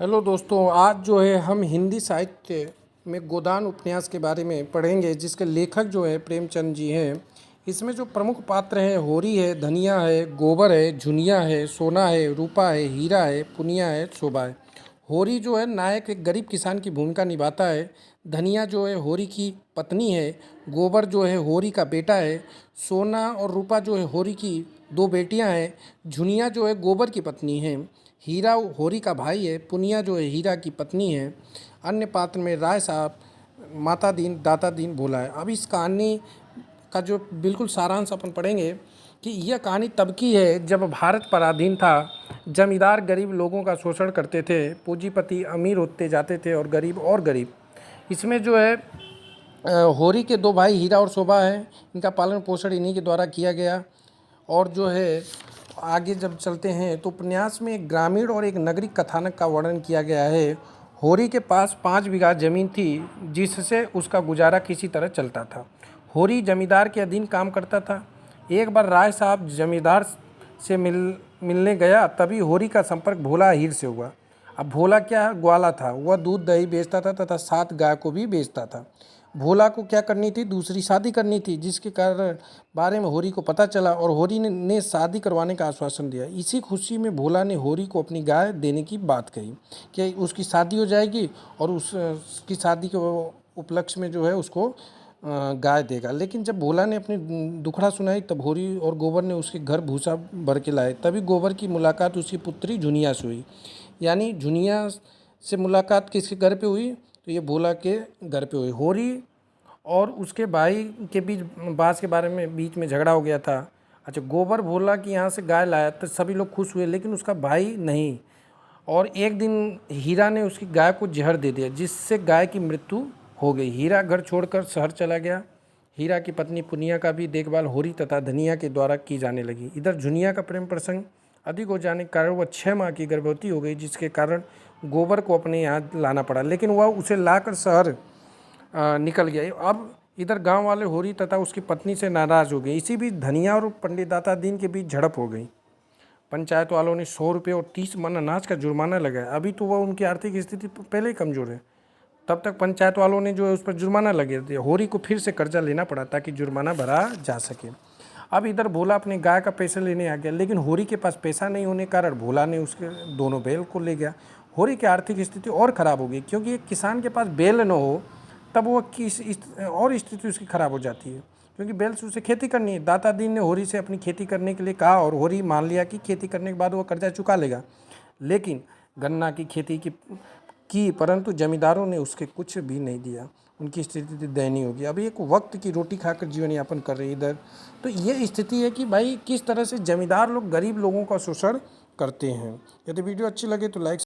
Hello दोस्तों, आज जो है हम हिंदी साहित्य में गोदान उपन्यास के बारे में पढ़ेंगे, जिसके लेखक जो है प्रेमचंद जी हैं। इसमें जो प्रमुख पात्र हैं, होरी है, धनिया है, गोबर है, झुनिया है, सोना है, रूपा है, हीरा है, पुनिया है, शोभा है। होरी जो है नायक एक गरीब किसान की भूमिका निभाता है। धनिया जो है होरी की पत्नी है। गोबर जो है होरी का बेटा है। सोना और रूपा जो है होरी की दो बेटियां हैं। झुनिया जो है गोबर की पत्नी है। हीरा होरी का भाई है। पुनिया जो है हीरा की पत्नी है। अन्य पात्र में राय साहब, माता दीन, दाता दीन, भोला है। अब इस कहानी का जो बिल्कुल सारांश अपन पढ़ेंगे कि यह कहानी तब की है जब भारत पराधीन था। जमींदार गरीब लोगों का शोषण करते थे, पूंजीपति अमीर होते जाते थे और गरीब। इसमें जो है होरी के दो भाई हीरा और शोभा हैं। इनका पालन पोषण इन्हीं के द्वारा किया गया। और जो है आगे जब चलते हैं तो उपन्यास में एक ग्रामीण और एक नगरीय कथानक का वर्णन किया गया है। होरी के पास 5 बीघा जमीन थी, जिससे उसका गुजारा किसी तरह चलता था। होरी जमींदार के अधीन काम करता था। एक बार राय साहब जमींदार से मिलने गया, तभी होरी का संपर्क भोला हीर से हुआ। अब भोला क्या ग्वाला था, वह दूध दही बेचता था तथा 7 गाय को भी बेचता था। भोला को क्या करनी थी, दूसरी शादी करनी थी, जिसके कारण बारे में होरी को पता चला और होरी ने शादी करवाने का आश्वासन दिया। इसी खुशी में भोला ने होरी को अपनी गाय देने की बात कही कि उसकी शादी हो जाएगी और उसकी शादी के उपलक्ष्य में जो है उसको गाय देगा। लेकिन जब भोला ने अपनी दुखड़ा सुनाई, तब होरी और गोबर ने उसके घर भूसा भर के लाए। तभी गोबर की मुलाकात उसकी पुत्री झुनिया से हुई। यानी झुनिया से मुलाकात किसके घर पे हुई, तो ये भोला के घर पे हुई। होरी और उसके भाई के बीच बांस के बारे में बीच में झगड़ा हो गया था। अच्छा, गोबर भोला की यहाँ से गाय लाया तो सभी लोग खुश हुए, लेकिन उसका भाई नहीं। और एक दिन हीरा ने उसकी गाय को जहर दे दिया, जिससे गाय की मृत्यु हो गई। हीरा घर छोड़कर शहर चला गया। हीरा की पत्नी पुनिया का भी देखभाल होरी तथा धनिया के द्वारा की जाने लगी। इधर झुनिया का प्रेम प्रसंग अधिक हो जाने के कारण वह 6 माह की गर्भवती हो गई, जिसके कारण गोबर को अपने यहाँ लाना पड़ा, लेकिन वह उसे लाकर शहर निकल गया। अब इधर गांव वाले होरी तथा उसकी पत्नी से नाराज़ हो गए। इसी बीच धनिया और पंडित दाता दीन के बीच झड़प हो गई। पंचायत वालों ने 100 रुपये और 30 मन अनाज का जुर्माना लगाया। अभी तो वह उनकी आर्थिक स्थिति पहले ही कमज़ोर है, तब तक पंचायत वालों ने जो है उस पर जुर्माना लगे दिया। होरी को फिर से कर्जा लेना पड़ा ताकि जुर्माना भरा जा सके। अब इधर भोला अपने गाय का पैसा लेने आ गया, लेकिन होरी के पास पैसा नहीं होने के कारण भोला ने उसके दोनों बैल को ले गया। होरी की आर्थिक स्थिति और ख़राब हो गई, क्योंकि एक किसान के पास बैल न हो तब वो और स्थिति उसकी ख़राब हो जाती है, क्योंकि बैल से उसे खेती करनी है। दाता दीन ने होरी से अपनी खेती करने के लिए कहा और होरी मान लिया कि खेती करने के बाद वो कर्जा चुका लेगा। लेकिन गन्ना की खेती की परंतु जमींदारों ने उसके कुछ भी नहीं दिया। उनकी स्थिति दयनीय होगी। अभी एक वक्त की रोटी खाकर जीवन यापन कर रहे इधर। तो ये स्थिति है कि भाई किस तरह से जमींदार लोग गरीब लोगों का शोषण करते हैं। यदि वीडियो अच्छी लगे तो लाइक